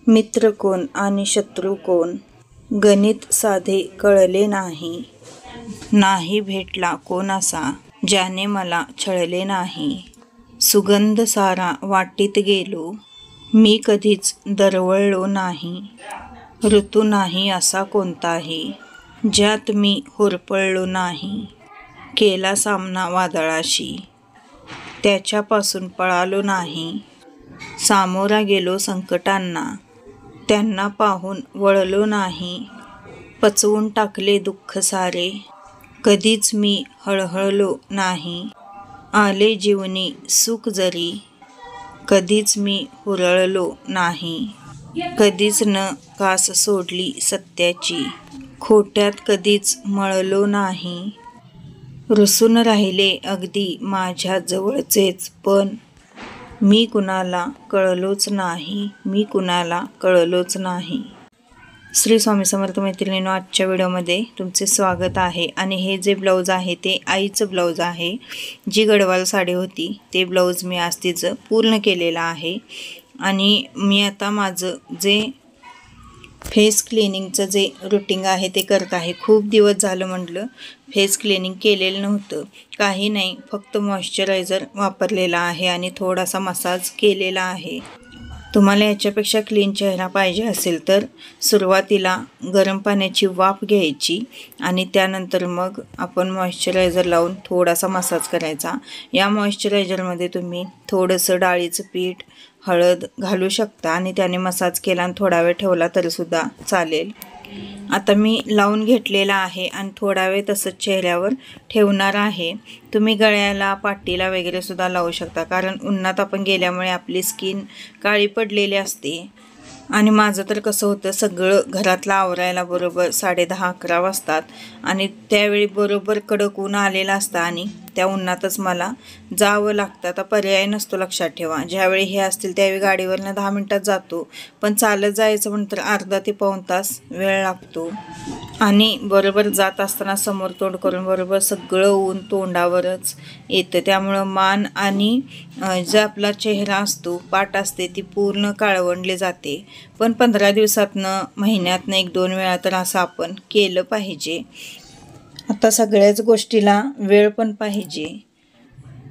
मित्र कोण आणि शत्रू कोण गणित साधे कळले नाही. नाही भेटला कोण असा ज्याने मला छळले नाही. सुगंध सारा वाटीत गेलो मी कधीच दरवळलो नाही. ऋतू नाही असा कोणताही ज्यात मी होरपळलो नाही. केला सामना वादळाशी त्याच्यापासून पळालो नाही. सामोरा गेलो संकटांना त्यांना पाहून वळलो नाही. पचवून टाकले दुःख सारे कधीच मी हळहळलो नाही. आले जीवनी सुख जरी कधीच मी हुरळलो नाही. कधीच न कास सोडली सत्याची खोट्यात कधीच मळलो नाही. रुसून राहिले अगदी माझ्या जवळचेच पण मी कुणाला कळलोच नाही. मी कुणाला कळलोच नाही. श्री स्वामी समर्थ मैत्रिणींनो, आजच्या व्हिडिओमध्ये तुमचे स्वागत आहे. आणि हे जे ब्लाऊज आहे ते आईचं ब्लाऊज आहे. जी गडवाल साडी होती ते ब्लाऊज मी आज तिचं पूर्ण केलेलं आहे. आणि मी आता माझं जे फेस क्लिनिंगचं जे रुटीन आहे ते करत आहे. खूप दिवस झालं म्हटलं फेस क्लिनिंग केलेलं नव्हतं. काही नाही, फक्त मॉइश्चरायझर वापरलेला आहे आणि थोडासा मसाज केलेला आहे. तुम्हाला याच्यापेक्षा क्लीन चेहरा पाहिजे असेल तर सुरुवातीला गरम पाण्याची वाफ घ्यायची आणि त्यानंतर मग आपण मॉइश्चरायझर लावून थोडासा मसाज करायचा. या मॉइश्चरायझरमध्ये तुम्ही थोडंसं डाळीचं पीठ, हळद घालू शकता आणि त्याने मसाज केला आणि थोडा वेळ ठेवला तरीसुद्धा चालेल. आता मी लावून घेतलेला आहे आणि थोडा वेळ तसंच चेहऱ्यावर ठेवणार आहे. तुम्ही गळ्याला, पाठीला वगैरे सुद्धा लावू शकता, कारण उन्हात आपण गेल्यामुळे आपली स्किन काळी पडलेली असते. आणि माझं तर कसं होतं, सगळं घरातलं आवरायला बरोबर 10:30-11 वाजतात आणि त्यावेळी बरोबर कडक ऊन आलेलं असतं आणि त्या उन्हातच मला जावं लागतं. आता पर्याय नसतो, लक्षात ठेवा. ज्यावेळी हे असतील त्यावेळी गाडीवरनं 10 मिनटात जातो, पण चालत जायचं म्हणतं अर्धा ते पाऊण तास वेळ लागतो. आणि बरोबर जात असताना समोर तोंड करून बरोबर सगळं ऊन तोंडावरच येतं. त्यामुळं मान आणि जो आपला चेहरा असतो, पाठ असते, ती पूर्ण काळवंडली जाते. पण 15 दिवसातनं, महिन्यातनं 1-2 वेळा तर असं आपण केलं पाहिजे. आता सगळ्याच गोष्टीला वेळ पण पाहिजे.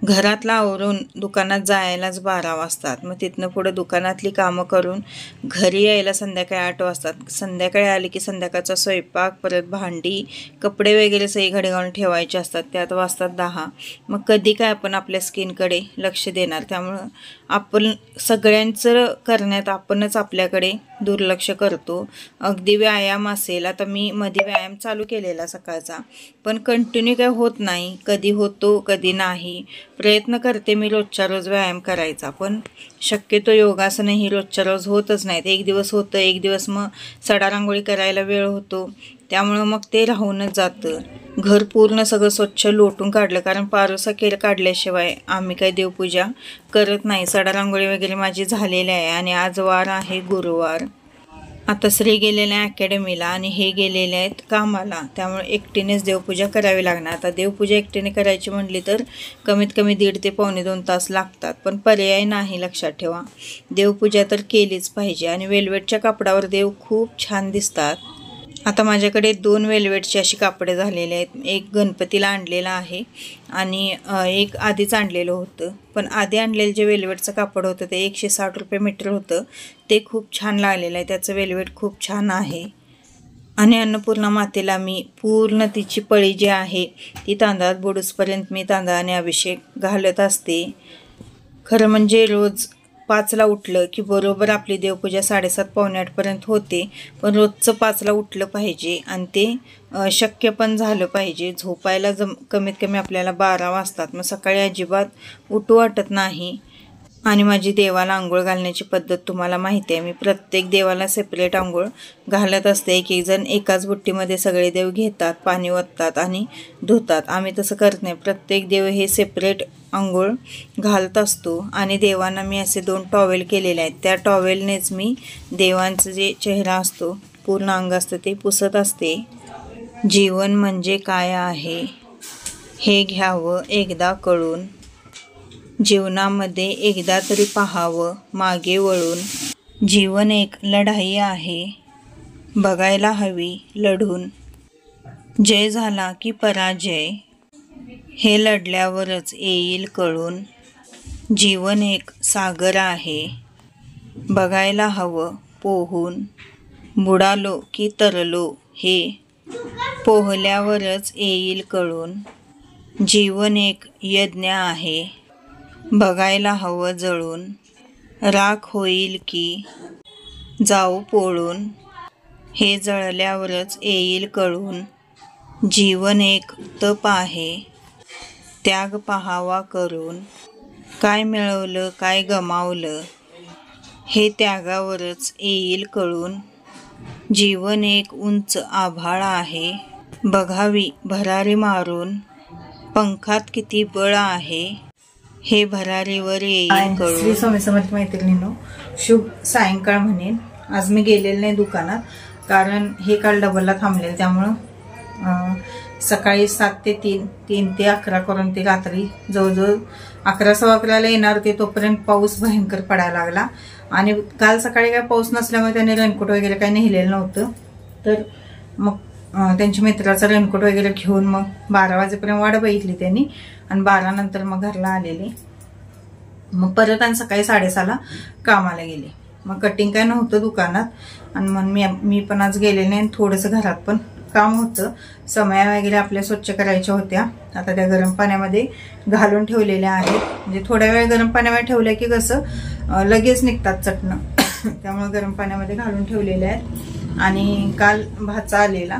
घरातला आवरून दुकानात जायलाच 12 वाजतात. मग तिथनं पुढं दुकानातली कामं करून घरी यायला संध्याकाळी 8 वाजतात. संध्याकाळी आले की संध्याकाळचा स्वयंपाक, परत भांडी, कपडे वगैरे सगळी घडी घालून ठेवायचे असतात. त्यात वाजतात 10. मग कधी काय आपण आपल्या स्किनकडे लक्ष देणार? त्यामुळं आपण सगळ्यांचं करण्यात आपणच आपल्याकडे दुर्लक्ष करतो. अगदी व्यायाम असेल, आता मी मध्ये व्यायाम चालू केलेला सकाळचा, पण कंटिन्यू काय होत नाही. कधी होतो कधी नाही. प्रयत्न करते मी रोजच्या रोज व्यायाम करायचा, पण शक्यतो योगासनं ही रोजच्या रोज होतच नाहीत. एक दिवस होतं, एक दिवस मग सडा रांगोळी करायला वेळ होतो, त्यामुळं मग ते राहूनच जातं. घर पूर्ण सगळं स्वच्छ लोटून काढलं, कारण पारोसा काढल्याशिवाय आम्ही काही देवपूजा करत नाही. सडा रांगोळी वगैरे माझी झालेली आहे. आणि आज वार आहे गुरुवार. आता श्री गेलेले आहे अकॅडमीला आणि हे गेलेले आहेत कामाला, त्यामुळे एकटीनेच देवपूजा करावी लागणार. आता देवपूजा एकटीने करायची म्हटली तर कमीत कमी 1.5 ते पावणे 2 तास लागतात, पण पर्याय नाही. लक्षात ठेवा, देवपूजा तर केलीच पाहिजे. आणि वेल्वेटच्या कापडावर देव खूप छान दिसतात. आता माझ्याकडे 2 वेल्वेटची अशी कापडे झालेले आहेत. एक गणपतीला आणलेला आहे आणि एक आधीच आणलेलं होतं. पण आधी आणलेलं जे वेल्वेटचं कापड होतं ते 160 रुपये मीटर होतं. ते खूप छान लागलेलं आहे. त्याचं वेल्वेट खूप छान आहे. आणि अन्नपूर्णा मातेला मी पूर्ण तिची पळी जी आहे ती तांदळात बुडूसपर्यंत मी तांदळाने अभिषेक घालत असते. खरं म्हणजे रोज 5ला उठलं की बरोबर आपली देवपूजा 7:30-पावणे 8पर्यंत होते. पण रोजचं 5ला उठलं पाहिजे आणि ते शक्य पण झालं पाहिजे. झोपायला कमीत कमी आपल्याला 12 वाजतात. मग सकाळी अजिबात उठू वाटत नाही. आणि माझी देवाला आंघोळ घालण्याची पद्धत तुम्हाला माहिती आहे. मी प्रत्येक देवाला सेपरेट आंघोळ घालत असते. एक जण एकाच बुट्टीमध्ये सगळे देव घेतात, पाणी ओततात आणि धुतात. आम्ही तसं करत नाही. प्रत्येक देव हे सेपरेट आंघोळ घालत असतो. आणि देवांना मी असे 2 टॉवेल केलेले आहेत. त्या टॉवेलनेच मी देवांचं जे चेहरा असतो, पूर्ण अंग असतं, ते पुसत असते. जीवन म्हणजे काय आहे हे घ्यावं एकदा कळून. जीवनामध्ये एकदा तरी पाहावं मागे वळून. जीवन एक लढाई आहे, बघायला हवी लढून. जय झाला की पराजय, हे लढल्यावरच येईल कळून. जीवन एक सागर आहे, बघायला हवं पोहून. बुडालो की तरलो, हे पोहल्यावरच येईल कळून. जीवन एक यज्ञ आहे, बघायला हवं जळून. राख होईल की जाऊ पोळून, हे जळल्यावरच येईल कळून. जीवन एक तप आहे, त्याग पहावा करून. काय मिळवलं काय गमावलं, हे त्यागावरच येईल कळून. जीवन एक उंच आभाळ आहे, बघावी भरारी मारून. पंखात किती बळ आहे, हे भरारीवर येईल कळून. श्री स्वामी समर्थ मैत्रिणींनो, शुभ सायंकाळ म्हणेन. आज मी गेलेले नाही दुकानात, कारण हे काल डबलला थांबले, त्यामुळं सकाळी 7 ते 3 ते 11 करून ते रात्री जवळजवळ 11:15 येणार होते. तोपर्यंत पाऊस भयंकर पडायला लागला आणि काल सकाळी काय पाऊस नसल्यामुळे त्याने रेनकोट वगैरे काही नेलेलं नव्हतं. तर मग त्यांच्या मित्राचा रेनकोट वगैरे घेऊन मग 12 वाजेपर्यंत वाट बघितली त्यांनी आणि 12 नंतर मग घरला आलेले. मग परत आणि सकाळी 6:30ला कामाला गेले. मग कटिंग काय नव्हतं दुकानात आणि मग मी पण आज गेले नाही. थोडंसं घरात पण काम होतं, समया वगैरे आपल्या स्वच्छ करायच्या होत्या. आता त्या गरम पाण्यामध्ये घालून ठेवलेल्या आहेत. म्हणजे थोड्या वेळ गरम पाण्यामध्ये ठेवल्या की कसं लगेच निघतात चटणं, त्यामुळे गरम पाण्यामध्ये घालून ठेवलेल्या आहेत. आणि काल भाचा आलेला,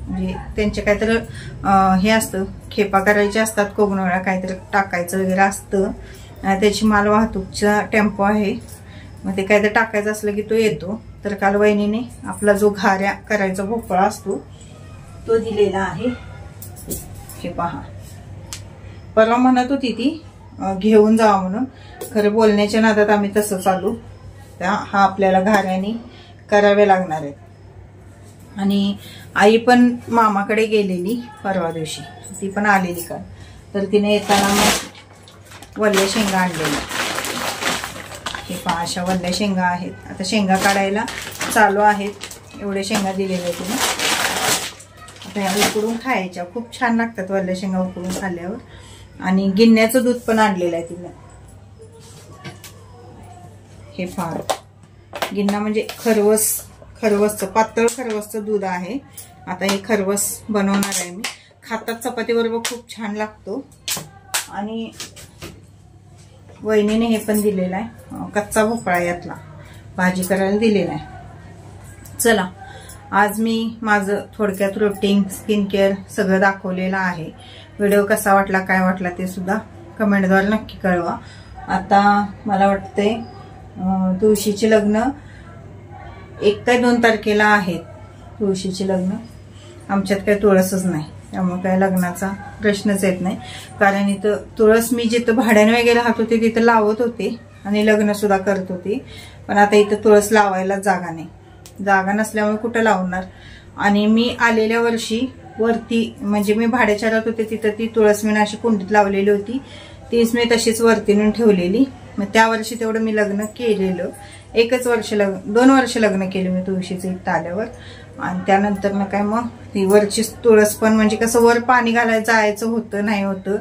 म्हणजे त्यांचे काहीतरी हे असतं, खेपा करायचे असतात, कोगनोळा काहीतरी टाकायचं वगैरे असतं. त्याची माल वाहतूकचा टेम्पो आहे, मग ते काहीतरी टाकायचं असलं की तो येतो. तर काल वहिनीने आपला जो घाऱ्या करायचा भोपळा असतो तो दिलेला आहे. हे पहा, परवा म्हणत होती ती घेऊन जावा म्हणून, खरं बोलण्याच्या नादात आम्ही तसं चालू. हा आपल्याला घाऱ्याने करावे लागणार आहेत. आणि आई पण मामाकडे गेलेली परवा दिवशी, ती पण आलेली का, तर तिने येताना मग वल्ल्या शेंगा आणलेल्या. हे पहा, अशा वल्ल्या शेंगा आहेत. आता शेंगा काढायला चालू आहेत. एवढे शेंगा दिलेले तिने. आता ह्या उकडून खायच्या, खूप छान लागतात वल्ल्या शेंगा उकडून खाल्ल्यावर. आणि गिन्याचं दूध पण आणलेलं आहे तिने. हे पहा, गिन्ना म्हणजे खरवसचं पातळ खरवसचं दूध आहे. आता हे खरवस बनवणार आहे मी. खातात चपाती बरोबर खूप छान लागतो. आणि वहिनीने हे पण दिलेलं आहे, कच्चा भोपळा यातला भाजी करायला दिलेला आहे. चला, आज मी माझं थोडक्यात रुटीन, स्किन केअर सगळं दाखवलेलं आहे. व्हिडिओ कसा वाटला काय वाटला ते सुद्धा कमेंटद्वारे नक्की कळवा. आता मला वाटतंय तुळशीचे लग्न 1 काय 2 तारखेला आहेत. तुळशीचे लग्न आमच्यात काही तुळसच नाही, त्यामुळे काय लग्नाचा प्रश्नच येत नाही. कारण इथं तुळस मी जिथं भाड्याने वगैरे राहत होते तिथं लावत होते आणि लग्न सुद्धा करत होते. पण आता इथं तुळस लावायला जागा नाही. जागा नसल्यामुळे कुठं लावणार. आणि मी आलेल्या वर्षी वरती, म्हणजे मी भाड्याच्या राहत होते तिथं ती तुळस मी अशी कुंडीत लावलेली होती, तीच मी तशीच वरती नेऊन ठेवलेली. मग त्या वर्षी तेवढं मी लग्न केलेलं. 2 वर्ष लग्न केलं मी तुळशीचं इथं आल्यावर. आणि त्यानंतर ना काय मग ती वरची तुळस पण, म्हणजे कसं वर पाणी घालायला जायचं होतं नाही होतं,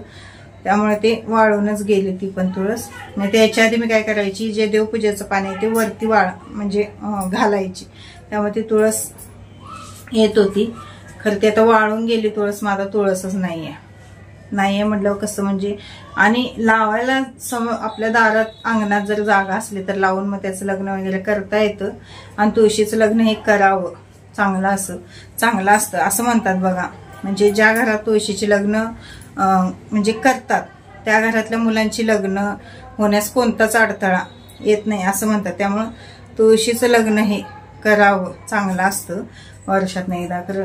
त्यामुळे ते वाळूनच गेली ती पण तुळस. मग त्याच्या आधी मी काय करायची, जे देवपूजेचं पाणी आहे ते वरती म्हणजे घालायची, त्यामुळे ती तुळस येत होती. खरं ते आता वाळून गेली तुळस. माझा तुळसच नाहीये म्हटलं कसं म्हणजे. आणि लावायला आपल्या दारात अंगणात जर जागा असली तर लावून मग त्याचं लग्न वगैरे करता येतं. आणि तुळशीचं लग्न हे करावं, चांगलं असतं असं म्हणतात बघा. म्हणजे ज्या घरात तुळशीचे लग्न म्हणजे करतात त्या घरातल्या मुलांची लग्न होण्यास कोणताच अडथळा येत नाही असं म्हणतात. त्यामुळं तुळशीचं लग्न हे करावं, चांगलं असतं. वर्षात नाही एकदा, तर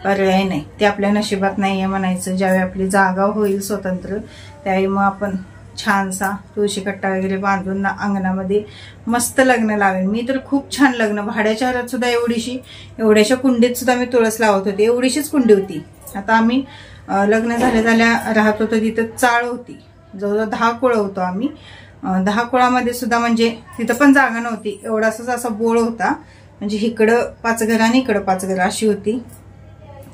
पर्याय नाही, ते आपल्या नशिबात नाहीये म्हणायचं. ज्यावेळी आपली जागा होईल स्वतंत्र त्यावेळी मग आपण छानसा तुळशी कट्टा वगैरे बांधून अंगणामध्ये मस्त लग्न लावेन. मी तर खूप छान लग्न, भाड्याच्या घरात सुद्धा एवढ्याशा कुंडीत सुद्धा मी तुळस लावत होते. एवढीशीच कुंडी होती. आता आम्ही लग्न झाल्या राहत होतो तिथं चाळ होती, जवळजवळ 10 कुळं होतो आम्ही. 10 कुळामध्ये सुद्धा म्हणजे तिथं पण जागा नव्हती, एवढासाच असा बोळ होता, म्हणजे इकडं 5 घर आणि इकडं 5 घर अशी होती.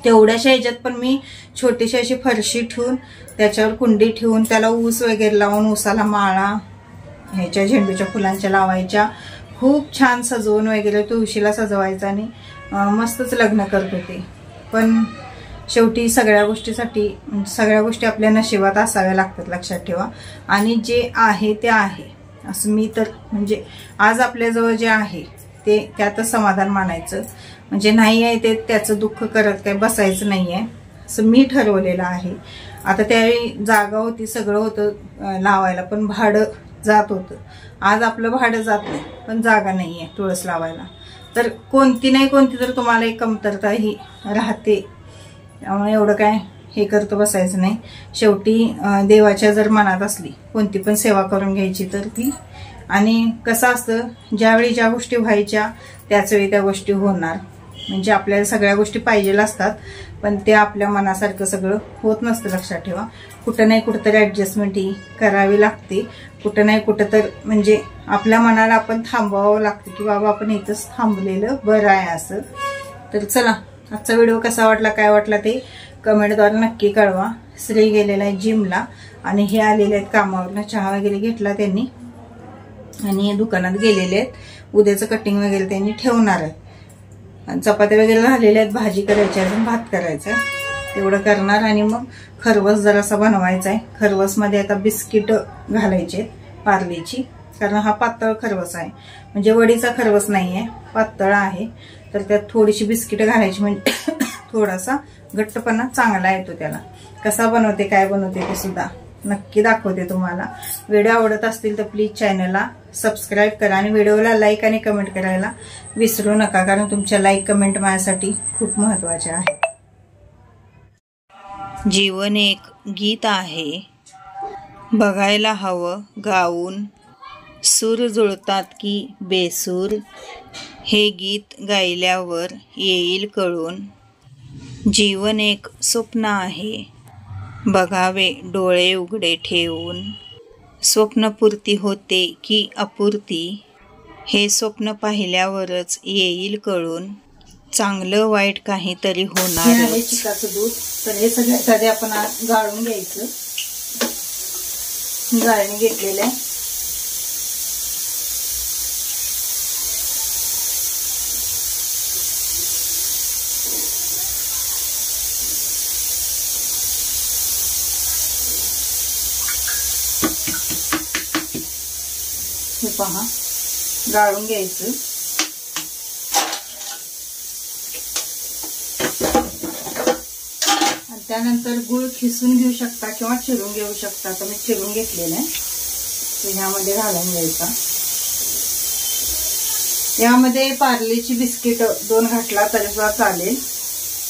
तेवढ्याशा ह्याच्यात पण मी छोटीशी अशी फरशी ठेवून त्याच्यावर कुंडी ठेवून त्याला ऊस वगैरे लावून, ऊसाला माळा ह्याच्या झेंडूच्या फुलांच्या लावायच्या, खूप छान सजवून वगैरे तुळशीला सजवायचा आणि मस्तच लग्न करत होते. पण शेवटी सगळ्या गोष्टी आपल्या नशिबात असाव्या लागतात, लक्षात ठेवा. आणि जे आहे ते आहे असं मी तर म्हणजे आज आपल्याजवळ जे आहे ते त्यातच समाधान मानायचं, म्हणजे नाही आहे ते त्याचं दुःख करत काय बसायचं नाही आहे असं मी ठरवलेलं आहे. आता त्यावेळी जागा होती, सगळं होतं लावायला, पण भाडं जात होतं. आज आपलं भाडं जात नाही, पण जागा नाही आहे तुळस लावायला. तर कोणती नाही कोणती तर तुम्हाला एक कमतरता ही राहते, त्यामुळे एवढं काय हे करत बसायचं नाही. शेवटी देवाच्या जर मनात असली कोणती पण सेवा करून घ्यायची तर ती, आणि कसं असतं ज्यावेळी ज्या गोष्टी व्हायच्या त्याच वेळी त्या गोष्टी होणार. म्हणजे आपल्याला सगळ्या गोष्टी पाहिजेल असतात, पण ते आपल्या मनासारखं सगळं होत नसतं, लक्षात ठेवा. कुठं नाही कुठं तरी ऍडजस्टमेंट ही करावी लागते, कुठं नाही कुठं तर म्हणजे आपल्या मनाला आपण थांबवावं लागतं की बाबा आपण इथंच थांबलेलं बरं आहे असं. तर चला, आजचा व्हिडिओ कसा वाटला काय वाटला ते कमेंटद्वारे नक्की कळवा. श्री गेलेला आहे जिमला आणि हे आलेले आहेत कामावरनं, चहा वगैरे घेतला त्यांनी आणि दुकानात गेलेले आहेत. उद्याचं कटिंग वगैरे त्यांनी ठेवणार आहे आणि चपात्या वगैरे झालेल्या आहेत, भाजी करायची, अजून भात करायचा आहे, तेवढं करणार. आणि मग खरवस जरासा बनवायचा आहे. खरवसमध्ये आता बिस्किट घालायचे पार्लेची, कारण हा पातळ खरवस आहे, म्हणजे वडीचा खरवस नाही आहे, पातळ आहे. तर त्यात थोडीशी बिस्किट घालायची, म्हणजे थोडासा घट्टपणा चांगला येतो त्याला. कसा बनवते काय बनवते ते सुद्धा नक्की दाखवते तुम्हाला. व्हिडिओ आवडत असतील तर प्लीज चॅनलला सबस्क्राईब करा आणि व्हिडिओला लाईक आणि कमेंट करायला विसरू नका, कारण तुमच्या लाईक कमेंट माझ्यासाठी खूप महत्वाचे आहे. जीवन एक गीत आहे, बघायला हवं गाऊन. सूर जुळतात की बेसूर, हे गीत गायल्यावर येईल कळून. जीवन एक स्वप्न आहे, बघावे डोळे उघडे ठेवून. स्वप्नपूर्ती होते की अपूर्ती, हे स्वप्न पाहिल्यावरच येईल कळून. चांगलं वाईट काहीतरी होणार. हे आहे चिकाचं दूध, तर हे सगळ्यात आधी आपण गाळून घ्यायचं. गाळणी घेतलेलं आहे. हे पहा, गाळून घ्यायचं. आणि त्यानंतर गूळ खिसून घेऊ शकता किंवा चिरून घेऊ शकता. तर मी चिरून घेतलेलं आहे, ते ह्यामध्ये घालून घ्यायचा. यामध्ये पार्लेची बिस्किट 2 घातला तरी सुद्धा चालेल,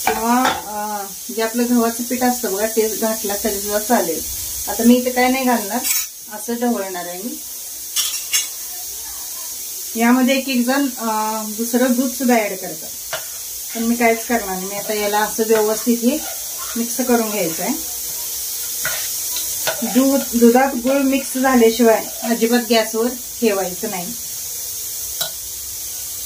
किंवा जे आपलं गव्हाचं पीठ असतं बघा ते घातला तरी सुद्धा चालेल. आता मी इथे काय नाही घालणार, असं ढवळणार आहे मी. यामध्ये एक जण दुसरं दूध सुद्धा ऍड करतात, पण मी काहीच करणार नाही. मी आता याला असं व्यवस्थित हे मिक्स करून घ्यायचं आहे. दुधात गुळ मिक्स झाल्याशिवाय अजिबात गॅसवर ठेवायचं नाही.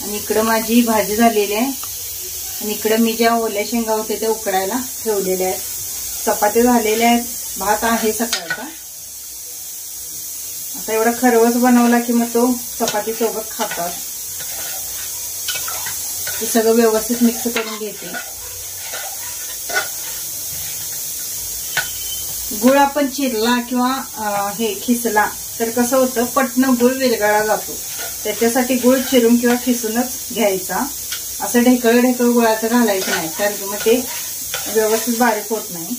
आणि इकडं माझी भाजी झालेली आहे आणि इकडं मी ज्या ओल्या शेंगा होते त्या उकडायला ठेवलेल्या आहेत. चपात्या झालेल्या आहेत, भात आहे सकाळचा. आता एवढा खरवस बनवला की मग तो चपाती सोबत खातात. हे सगळं व्यवस्थित मिक्स करून घेते. गुळ आपण चिरला किंवा हे खिसला तर कसं होतं, पटनं गुळ विरघळला जातो. त्याच्यासाठी गुळ चिरून किंवा खिसूनच घ्यायचा. असं ढेकळ गुळाचं घालायचं नाही, कारण मग ते व्यवस्थित बारीक होत नाही.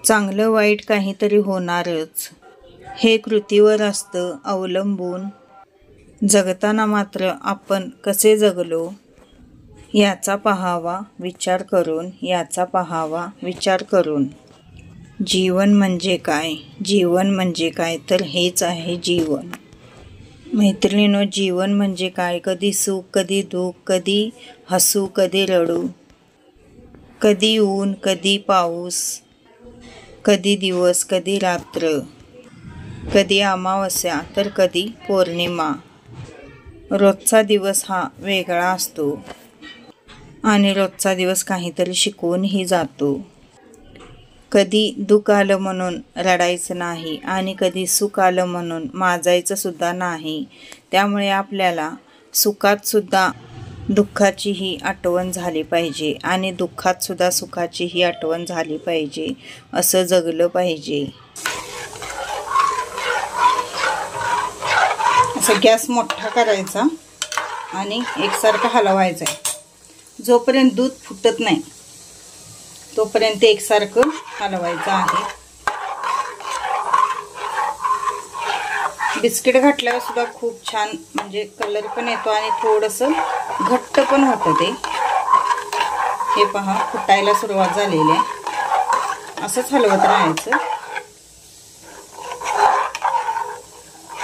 चांगलं वाईट काहीतरी होणारच, हे कृतीवर असतं अवलंबून. जगताना मात्र आपण कसे जगलो याचा पाहावा विचार करून, याचा पाहावा विचार करून. जीवन म्हणजे काय? जीवन म्हणजे काय तर हेच आहे जीवन. मैत्रिणींनो, जीवन म्हणजे काय? कधी सुख, कधी दुःख, कधी हसू, कधी रडू, कधी ऊन, कधी पाऊस, कधी दिवस, कधी रात्र, कधी अमावस्या तर कधी पौर्णिमा. रोजचा दिवस हा वेगळा असतो आणि रोजचा दिवस काहीतरी शिकवूनही जातो. कधी दुःख आलं म्हणून रडायचं नाही आणि कधी सुख आलं म्हणून माजायचं सुद्धा नाही. त्यामुळे आपल्याला सुखात सुद्धा दुःखाचीही आठवण झाली पाहिजे आणि दुःखात सुद्धा सुखाचीही आठवण झाली पाहिजे. असं जगलं पाहिजे. असं गॅस मोठा करायचा आणि एकसारखा हलवायचा आहे. जोपर्यंत दूध फुटत नाही तोपर्यंत एकसारखं हलवायचं आहे. बिस्किट घातल्यावर सुद्धा खूप छान म्हणजे कलर पण येतो आणि थोडंसं घट्ट पण होतं ते. हे पहा, फुटायला सुरुवात झालेली आहे. असंच हलवत राहायचं.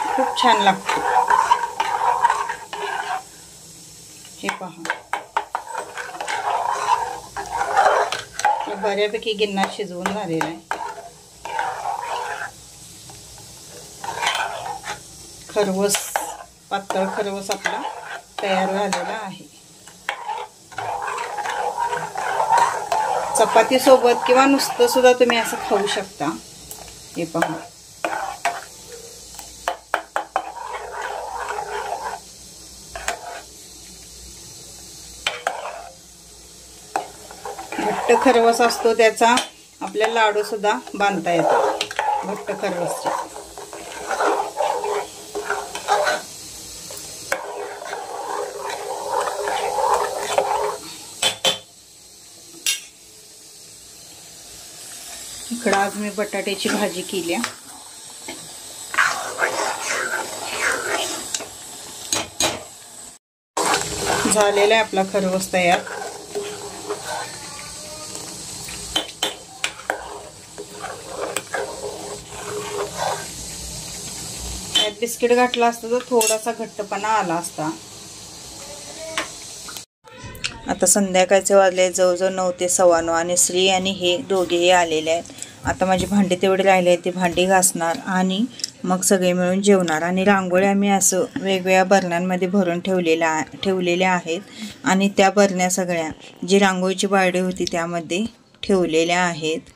खूप छान लागतं. हे पहा, बऱ्यापैकी गिन्नार शिजवून झालेला आहे. खरवस, पातळ खरवस आपला तयार झालेला आहे. चपाती सोबत किंवा नुसतं सुद्धा तुम्ही असं खाऊ शकता. हे पहा, घट्ट खरवस असतो त्याचा आपल्याला लाडू सुद्धा बांधता येतो. घट्ट खरवसचे इकडं आज मी बटाट्याची भाजी केली. झालेला आहे आपला खरवस तयार. बिस्किट घातला असता तर थोडासा घट्टपणा आला असता. आता संध्याकाळचे वाजले जवळजवळ 9 ते 9:15 आणि श्री आणि हे दोघेही आलेले आहेत. आता माझी भांडी तेवढी राहिली आहेत, ती भांडी घासणार आणि मग सगळे मिळून जेवणार. आणि रांगोळ्या मी असं वेगवेगळ्या बरण्यांमध्ये भरून ठेवलेल्या आहेत आणि त्या बरण्या सगळ्या जी रांगोळीची बारडी होती त्यामध्ये ठेवलेल्या आहेत.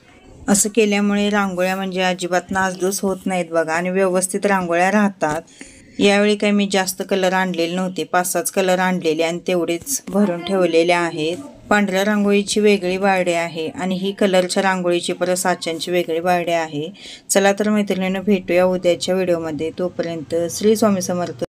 असं केल्यामुळे रांगोळ्या म्हणजे अजिबात नासधूस होत नाहीत बघा आणि व्यवस्थित रांगोळ्या राहतात. यावेळी काही मी जास्त कलर आणलेले नव्हते, 5-6 कलर आणलेले आणि तेवढेच भरून ठेवलेले आहेत. पांढऱ्या रांगोळीची वेगळी बारडी आहे आणि ही कलरच्या रांगोळीची परत साच्यांची वेगळी बारडी आहे. चला तर मैत्रिणींनो, भेटूया उद्याच्या व्हिडिओमध्ये. तोपर्यंत श्री स्वामी समर्थ.